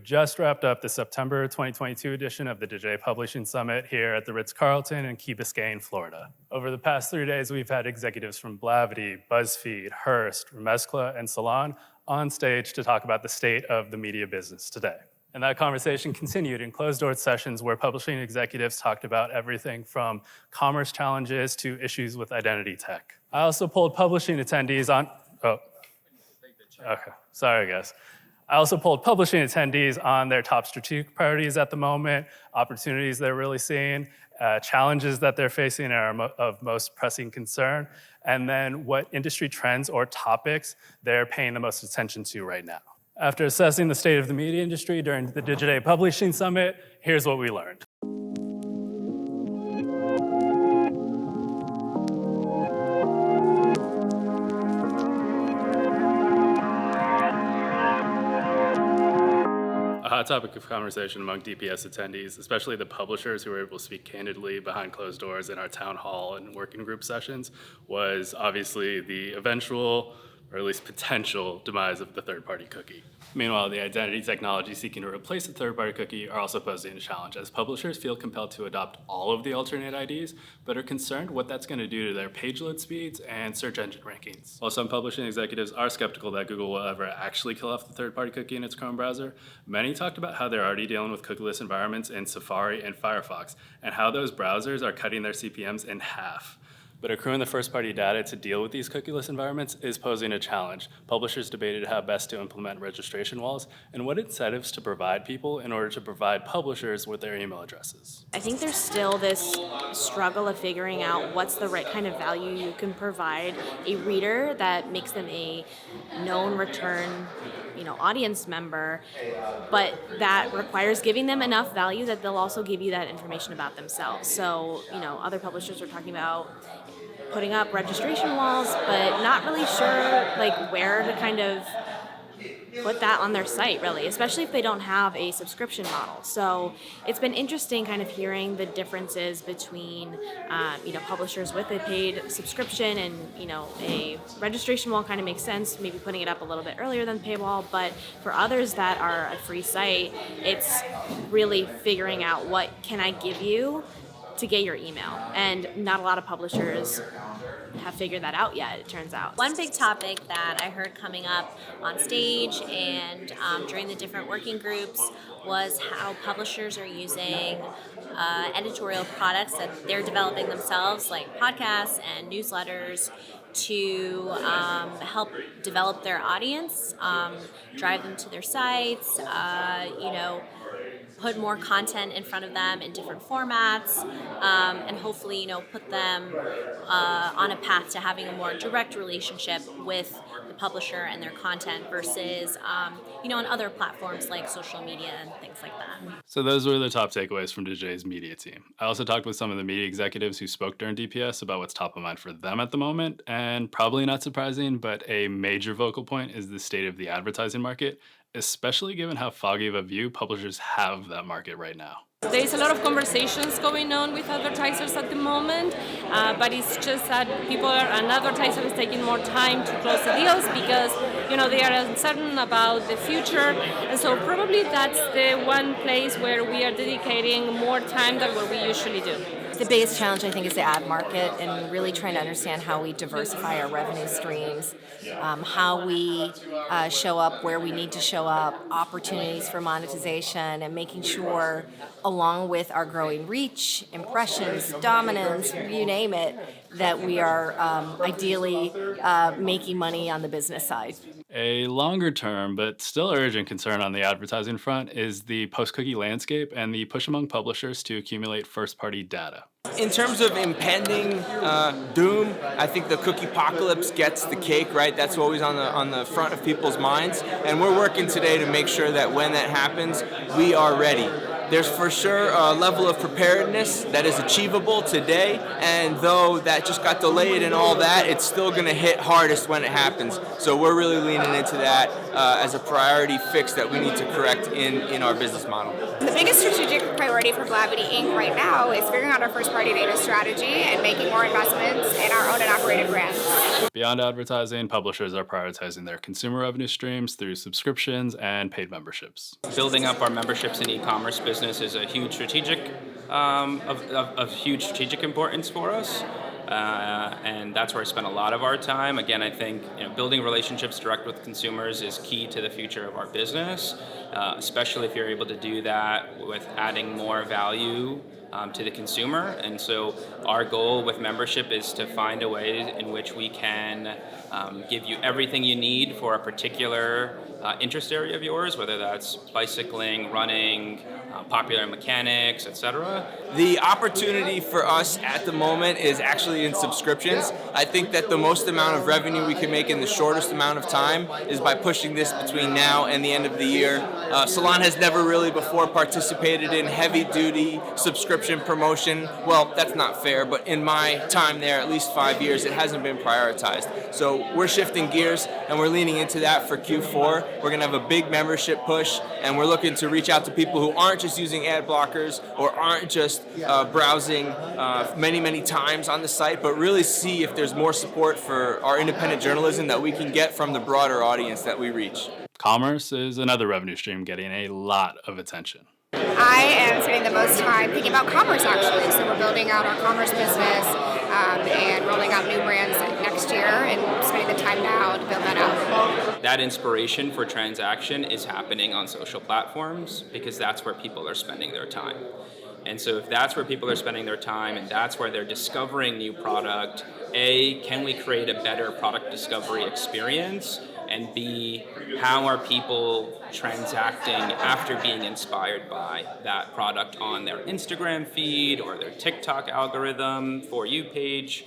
just wrapped up the September 2022 edition of the Digiday Publishing Summit here at the Ritz-Carlton in Key Biscayne, Florida. Over the past 3 days, we've had executives from Blavity, BuzzFeed, Hearst, Remezcla, and Salon on stage to talk about the state of the media business today. And that conversation continued in closed-door sessions where publishing executives talked about everything from commerce challenges to issues with identity tech. I also polled publishing attendees on... Okay, sorry guys. I also polled publishing attendees on their top strategic priorities at the moment, opportunities they're really seeing, challenges that they're facing and are of most pressing concern, and then what industry trends or topics they're paying the most attention to right now. After assessing the state of the media industry during the Digiday Publishing Summit, here's what we learned. A hot topic of conversation among DPS attendees, especially the publishers who were able to speak candidly behind closed doors in our town hall and working group sessions, was obviously the eventual, or at least potential, demise of the third-party cookie. Meanwhile, the identity technologies seeking to replace the third-party cookie are also posing a challenge, as publishers feel compelled to adopt all of the alternate IDs, but are concerned what that's going to do to their page load speeds and search engine rankings. While some publishing executives are skeptical that Google will ever actually kill off the third-party cookie in its Chrome browser, many talked about how they're already dealing with cookieless environments in Safari and Firefox, and how those browsers are cutting their CPMs in half. But accruing the first-party data to deal with these cookieless environments is posing a challenge. Publishers debated how best to implement registration walls and what incentives to provide people in order to provide publishers with their email addresses. I think there's still this struggle of figuring out what's the right kind of value you can provide a reader that makes them a known return audience member, but that requires giving them enough value that they'll also give you that information about themselves. So, other publishers are talking about putting up registration walls, but not really sure where to kind of put that on their site, really, especially if they don't have a subscription model. So it's been interesting kind of hearing the differences between, publishers with a paid subscription and, a registration wall kind of makes sense, maybe putting it up a little bit earlier than paywall. But for others that are a free site, it's really figuring out what can I give you to get your email. And not a lot of publishers have figured that out yet, it turns out. One big topic that I heard coming up on stage and during the different working groups was how publishers are using editorial products that they're developing themselves, like podcasts and newsletters, to help develop their audience, drive them to their sites, put more content in front of them in different formats, and hopefully, put them on a path to having a more direct relationship with the publisher and their content versus, on other platforms like social media and things like that. So those were the top takeaways from Digiday's media team. I also talked with some of the media executives who spoke during DPS about what's top of mind for them at the moment, and probably not surprising, but a major vocal point is the state of the advertising market, especially given how foggy of a view publishers have of that market right now. There is a lot of conversations going on with advertisers at the moment, but it's just that advertisers are taking more time to close the deals because, they are uncertain about the future. And so probably that's the one place where we are dedicating more time than what we usually do. The biggest challenge, I think, is the ad market and really trying to understand how we diversify our revenue streams, how we show up where we need to show up, opportunities for monetization, and making sure, along with our growing reach, impressions, dominance, you name it, that we are ideally making money on the business side. A longer term, but still urgent concern on the advertising front is the post-cookie landscape and the push among publishers to accumulate first-party data. In terms of impending doom, I think the cookie apocalypse gets the cake, right? That's always on the front of people's minds. And we're working today to make sure that when that happens, we are ready. There's for sure a level of preparedness that is achievable today, and though that just got delayed and all that, it's still going to hit hardest when it happens. So we're really leaning into that. as a priority fix that we need to correct in our business model. The biggest strategic priority for Blavity Inc. right now is figuring out our first-party data strategy and making more investments in our owned and operated brands. Beyond advertising, publishers are prioritizing their consumer revenue streams through subscriptions and paid memberships. Building up our memberships and e-commerce business is a huge strategic of huge strategic importance for us. And that's where I spend a lot of our time. Again, I think building relationships direct with consumers is key to the future of our business, especially if you're able to do that with adding more value to the consumer. And so our goal with membership is to find a way in which we can give you everything you need for a particular interest area of yours, whether that's bicycling, running, popular mechanics, etc. The opportunity for us at the moment is actually in subscriptions. I think that the most amount of revenue we can make in the shortest amount of time is by pushing this between now and the end of the year. Salon has never really before participated in heavy-duty subscription promotion. Well, that's not fair, but in my time there, at least 5 years, it hasn't been prioritized. So we're shifting gears and we're leaning into that for Q4. We're going to have a big membership push, and we're looking to reach out to people who aren't just using ad blockers or aren't just browsing many times on the site, but really see if there's more support for our independent journalism that we can get from the broader audience that we reach. Commerce is another revenue stream getting a lot of attention. I am spending the most time thinking about commerce, actually. So we're building out our commerce business and rolling out new brands next year and spending the time now to build that out. That inspiration for transaction is happening on social platforms because that's where people are spending their time. And so if that's where people are spending their time and that's where they're discovering new product, A, can we create a better product discovery experience? And B, how are people transacting after being inspired by that product on their Instagram feed or their TikTok algorithm, For You page?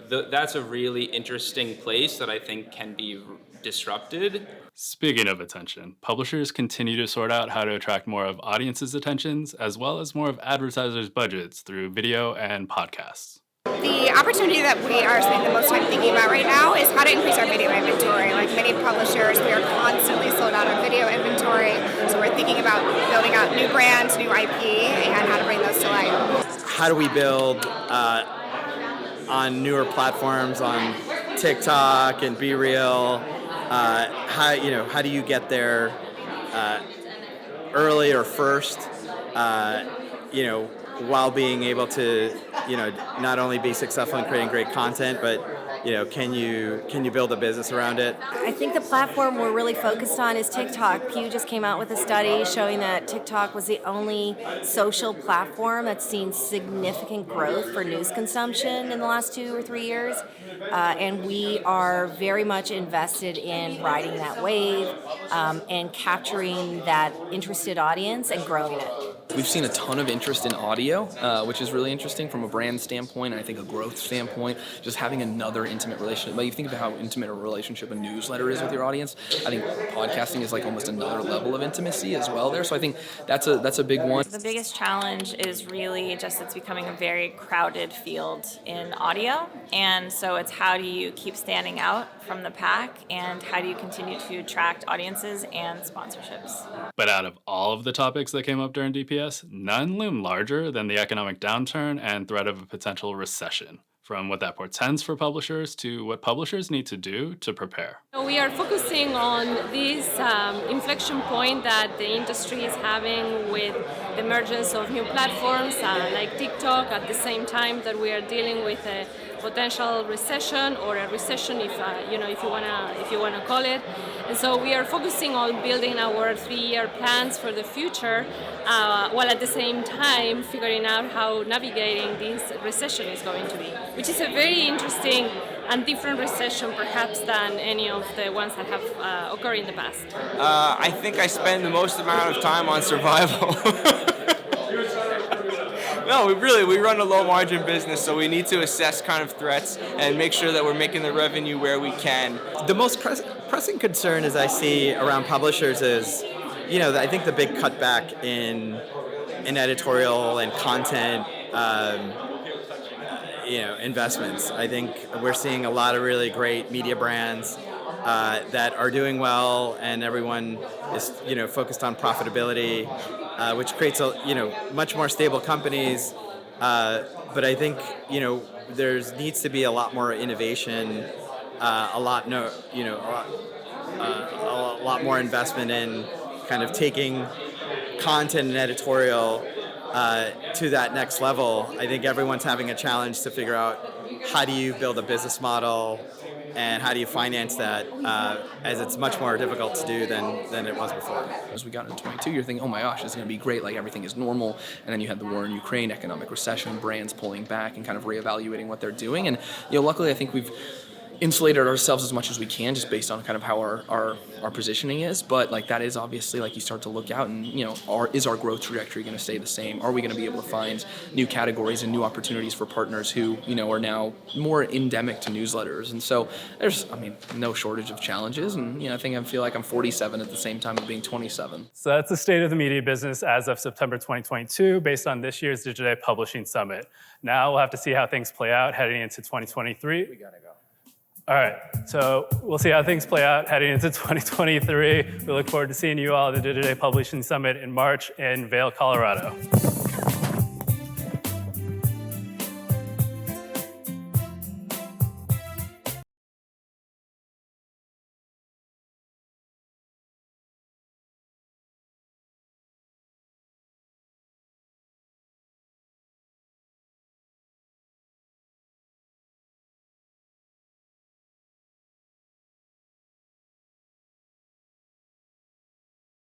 That's a really interesting place that I think can be disrupted. Speaking of attention, publishers continue to sort out how to attract more of audiences' attentions as well as more of advertisers' budgets through video and podcasts. The opportunity that we are spending the most time thinking about right now is how to increase our video inventory. Like many publishers, we are constantly sold out on video inventory, so we're thinking about building out new brands, new IP, and how to bring those to life. How do we build on newer platforms, on TikTok and Be Real? How do you get there early or first? While being able to, not only be successful in creating great content, but can you build a business around it? I think the platform we're really focused on is TikTok. Pew just came out with a study showing that TikTok was the only social platform that's seen significant growth for news consumption in the last 2 or 3 years. And we are very much invested in riding that wave and capturing that interested audience and growing it. We've seen a ton of interest in audio, which is really interesting from a brand standpoint, and I think a growth standpoint, just having another intimate relationship. Like, you think about how intimate a relationship a newsletter is with your audience. I think podcasting is like almost another level of intimacy as well there. So I think that's a big one. The biggest challenge is really just it's becoming a very crowded field in audio. And so it's how do you keep standing out from the pack and how do you continue to attract audiences and sponsorships. But out of all of the topics that came up during DPS, none loom larger than the economic downturn and threat of a potential recession, from what that portends for publishers to what publishers need to do to prepare. We are focusing on this inflection point that the industry is having with the emergence of new platforms like TikTok at the same time that we are dealing with a potential recession or a recession if you wanna call it. And so we are focusing on building our 3-year plans for the future while at the same time figuring out how navigating this recession is going to be, which is a very interesting and different recession perhaps than any of the ones that have occurred in the past. I think I spend the most amount of time on survival. No, we run a low margin business, so we need to assess kind of threats and make sure that we're making the revenue where we can. The most pressing concern as I see around publishers is, I think the big cutback in editorial and content, investments. I think we're seeing a lot of really great media brands that are doing well, and everyone is focused on profitability, which creates much more stable companies. But I think there needs to be a lot more innovation, a lot more investment in kind of taking content and editorial to that next level. I think everyone's having a challenge to figure out how do you build a business model and how do you finance that, as it's much more difficult to do than it was before. As we got into 22, you're thinking, oh my gosh, it's going to be great, like everything is normal. And then you had the war in Ukraine, economic recession, brands pulling back and kind of reevaluating what they're doing. And luckily I think we've insulated ourselves as much as we can just based on kind of how our positioning is, but like that is obviously like you start to look out and is our growth trajectory going to stay the same? Are we going to be able to find new categories and new opportunities for partners who are now more endemic to newsletters? And so there's no shortage of challenges, and I feel like I'm 47 at the same time of being 27. So that's the state of the media business as of September 2022 based on this year's Digiday Publishing Summit. Now we'll have to see how things play out heading into 2023. We gotta go. All right, so we'll see how things play out heading into 2023. We look forward to seeing you all at the Digiday Publishing Summit in March in Vail, Colorado.